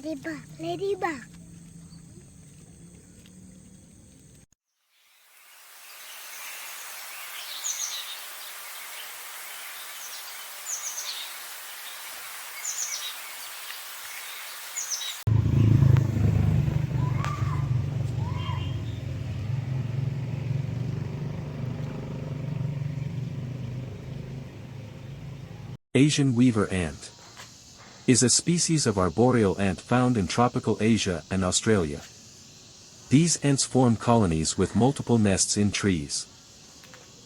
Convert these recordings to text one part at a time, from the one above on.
ladybug. Asian weaver ant is a species of arboreal ant found in tropical Asia and Australia. These ants form colonies with multiple nests in trees.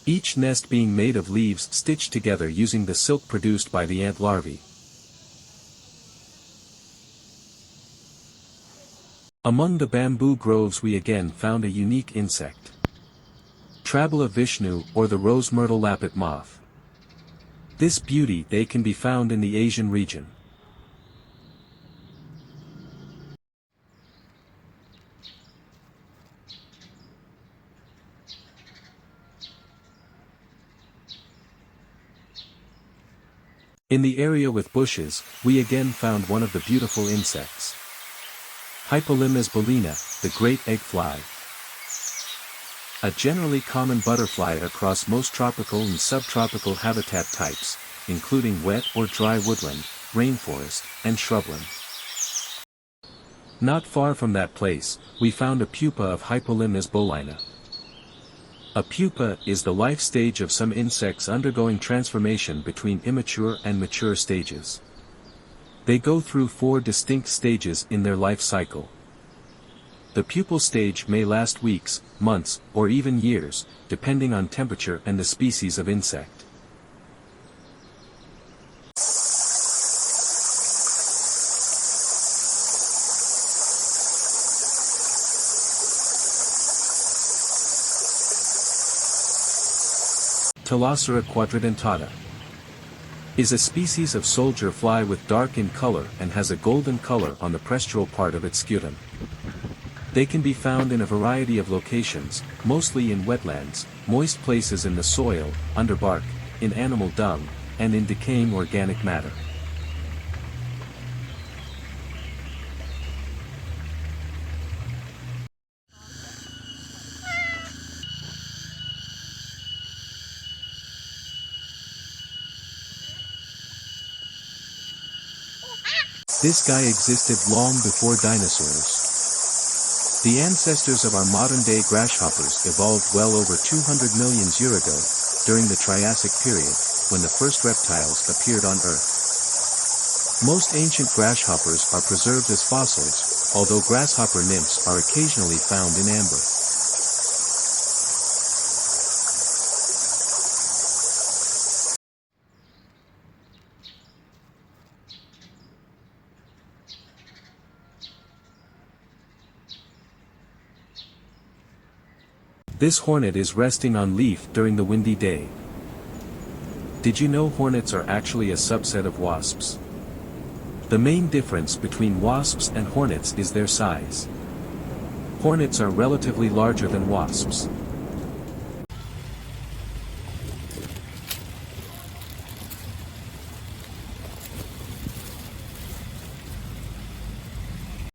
Each nest being made of leaves stitched together using the silk produced by the ant larvae. Among the bamboo groves we again found a unique insect. Trabala Vishnu or the rose myrtle lappet moth. This beauty they can be found in the Asian region. In the area with bushes, we again found one of the beautiful insects. Hypolimnes bellina, the great egg fly. A generally common butterfly across most tropical and subtropical habitat types, including wet or dry woodland, rainforest, and shrubland. Not far from that place, we found a pupa of Hypolimnes bellina. A pupa is the life stage of some insects undergoing transformation between immature and mature stages. They go through 4 distinct stages in their life cycle. The pupal stage may last weeks, months, or even years, depending on temperature and the species of insect. Telocera quadridentata is a species of soldier fly with dark in color and has a golden color on the prestural part of its scutum. They can be found in a variety of locations, mostly in wetlands, moist places in the soil, under bark, in animal dung, and in decaying organic matter. This guy existed long before dinosaurs. The ancestors of our modern-day grasshoppers evolved well over 200 million years ago, during the Triassic period, when the first reptiles appeared on Earth. Most ancient grasshoppers are preserved as fossils, although grasshopper nymphs are occasionally found in amber. This hornet is resting on leaf during the windy day. Did you know hornets are actually a subset of wasps? The main difference between wasps and hornets is their size. Hornets are relatively larger than wasps.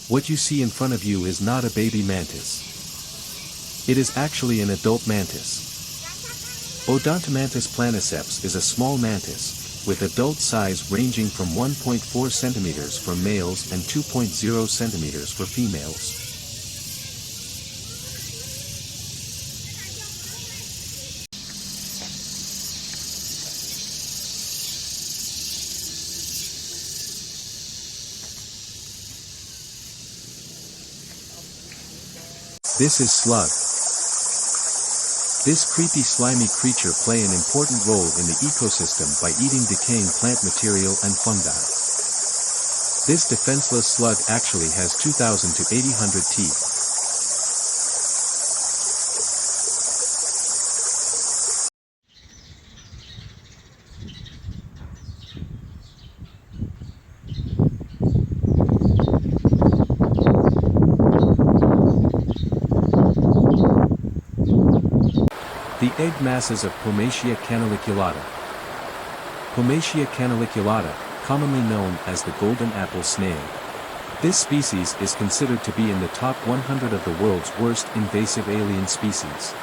What you see in front of you is not a baby mantis. It is actually an adult mantis. Odontomantis planiceps is a small mantis, with adult size ranging from 1.4 centimeters for males and 2.0 centimeters for females. This is slug. This creepy slimy creature play an important role in the ecosystem by eating decaying plant material and fungi. This defenseless slug actually has 2,000 to 800 teeth. The egg masses of Pomatia canaliculata. Pomatia canaliculata, commonly known as the golden apple snail, This species is considered to be in the top 100 of the world's worst invasive alien species.